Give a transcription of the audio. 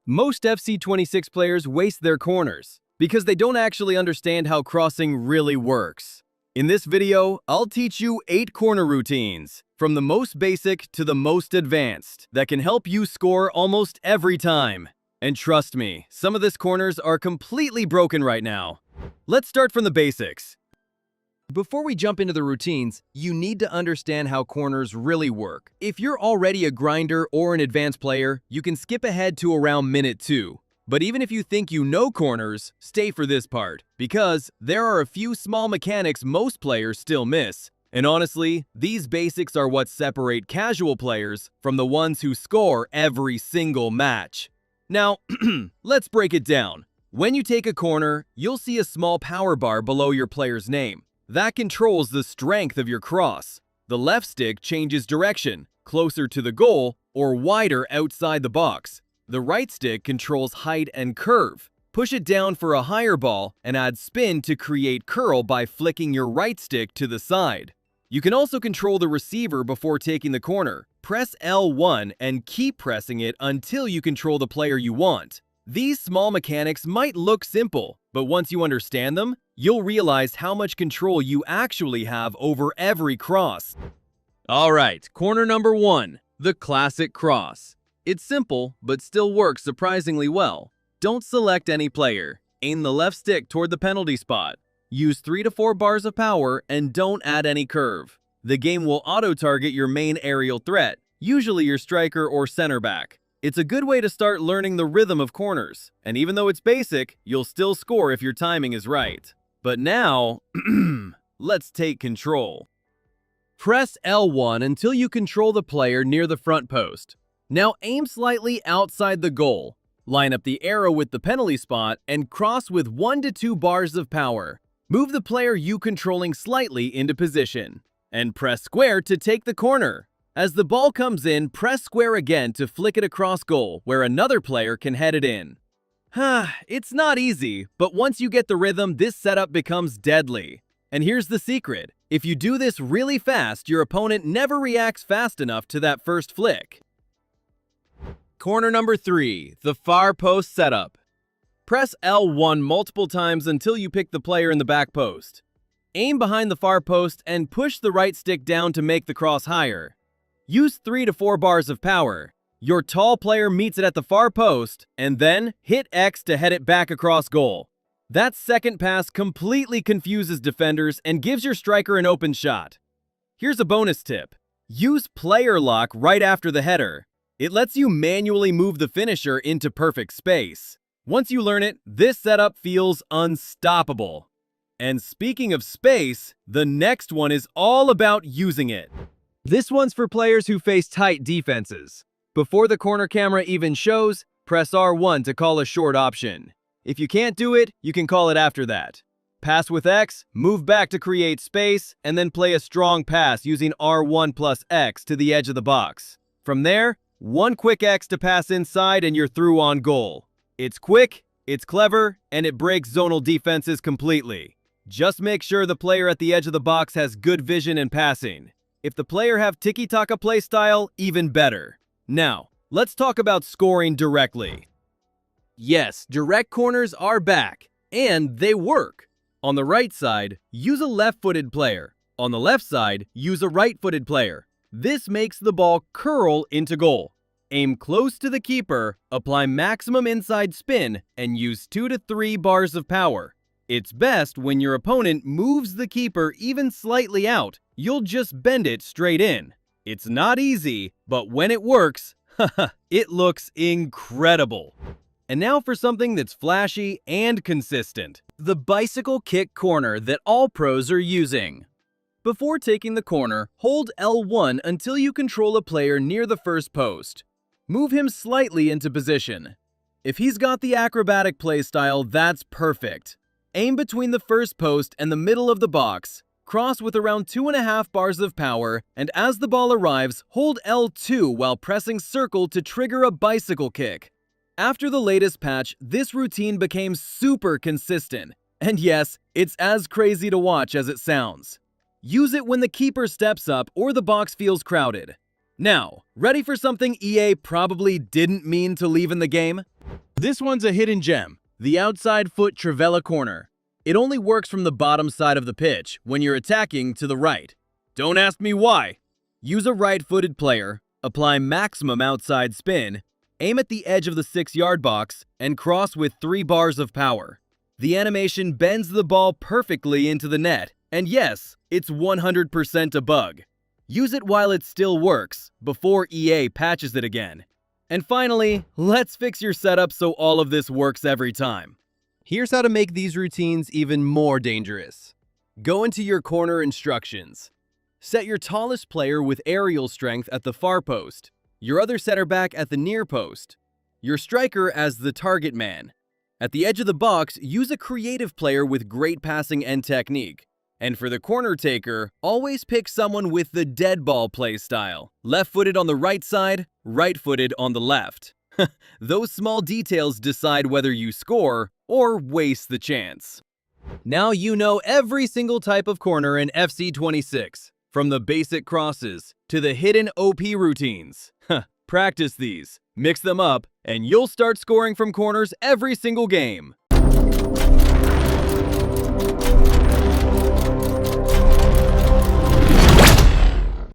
Most FC26 players waste their corners because they don't actually understand how crossing really works. In this video, I'll teach you 8 corner routines, from the most basic to the most advanced, that can help you score almost every time. And trust me, some of these corners are completely broken right now. Let's start from the basics. Before we jump into the routines, you need to understand how corners really work. If you're already a grinder or an advanced player, you can skip ahead to around minute 2. But even if you think you know corners, stay for this part, because there are a few small mechanics most players still miss. And honestly, these basics are what separate casual players from the ones who score every single match. Now, let's break it down. When you take a corner, you'll see a small power bar below your player's name. That controls the strength of your cross. The left stick changes direction, closer to the goal or wider outside the box. The right stick controls height and curve. Push it down for a higher ball and add spin to create curl by flicking your right stick to the side. You can also control the receiver before taking the corner. Press L1 and keep pressing it until you control the player you want. These small mechanics might look simple, but once you understand them, you'll realize how much control you actually have over every cross. Alright, corner number 1, the classic cross. It's simple, but still works surprisingly well. Don't select any player. Aim the left stick toward the penalty spot. Use 3 to 4 bars of power and don't add any curve. The game will auto-target your main aerial threat, usually your striker or center back. It's a good way to start learning the rhythm of corners, and even though it's basic, you'll still score if your timing is right. But now, let's take control. Press L1 until you control the player near the front post. Now aim slightly outside the goal. Line up the arrow with the penalty spot and cross with 1 to 2 bars of power. Move the player you controlling slightly into position. And press square to take the corner. As the ball comes in, press square again to flick it across goal, where another player can head it in. It's not easy, but once you get the rhythm, this setup becomes deadly. And here's the secret. If you do this really fast, your opponent never reacts fast enough to that first flick. Corner number 3, the far post setup. Press L1 multiple times until you pick the player in the back post. Aim behind the far post and push the right stick down to make the cross higher. Use 3 to 4 bars of power. Your tall player meets it at the far post, and then hit X to head it back across goal. That second pass completely confuses defenders and gives your striker an open shot. Here's a bonus tip. Use player lock right after the header. It lets you manually move the finisher into perfect space. Once you learn it, this setup feels unstoppable. And speaking of space, the next one is all about using it. This one's for players who face tight defenses. Before the corner camera even shows, press R1 to call a short option. If you can't do it, you can call it after that. Pass with X, move back to create space, and then play a strong pass using R1 plus X to the edge of the box. From there, one quick X to pass inside and you're through on goal. It's quick, it's clever, and it breaks zonal defenses completely. Just make sure the player at the edge of the box has good vision and passing. If the player have tiki-taka playstyle, even better. Now, let's talk about scoring directly. Yes, direct corners are back, and they work. On the right side, use a left-footed player. On the left side, use a right-footed player. This makes the ball curl into goal. Aim close to the keeper, apply maximum inside spin, and use 2 to 3 bars of power. It's best when your opponent moves the keeper even slightly out. You'll just bend it straight in. It's not easy, but when it works, it looks incredible. And now for something that's flashy and consistent. The bicycle kick corner that all pros are using. Before taking the corner, hold L1 until you control a player near the first post. Move him slightly into position. If he's got the acrobatic playstyle, that's perfect. Aim between the first post and the middle of the box. Cross with around 2.5 bars of power, and as the ball arrives, hold L2 while pressing circle to trigger a bicycle kick. After the latest patch, this routine became super consistent. And yes, it's as crazy to watch as it sounds. Use it when the keeper steps up or the box feels crowded. Now, ready for something EA probably didn't mean to leave in the game? This one's a hidden gem, the outside foot trivela corner. It only works from the bottom side of the pitch when you're attacking to the right. Don't ask me why. Use a right-footed player, apply maximum outside spin, aim at the edge of the 6-yard box, and cross with 3 bars of power. The animation bends the ball perfectly into the net, and yes, it's 100% a bug. Use it while it still works, before EA patches it again. And finally, let's fix your setup so all of this works every time. Here's how to make these routines even more dangerous. Go into your corner instructions. Set your tallest player with aerial strength at the far post, your other center back at the near post, your striker as the target man. At the edge of the box, use a creative player with great passing and technique. And for the corner taker, always pick someone with the dead ball play style. Left-footed on the right side, right-footed on the left. Those small details decide whether you score or waste the chance. Now you know every single type of corner in FC26, from the basic crosses to the hidden OP routines. Practice these, mix them up, and you'll start scoring from corners every single game.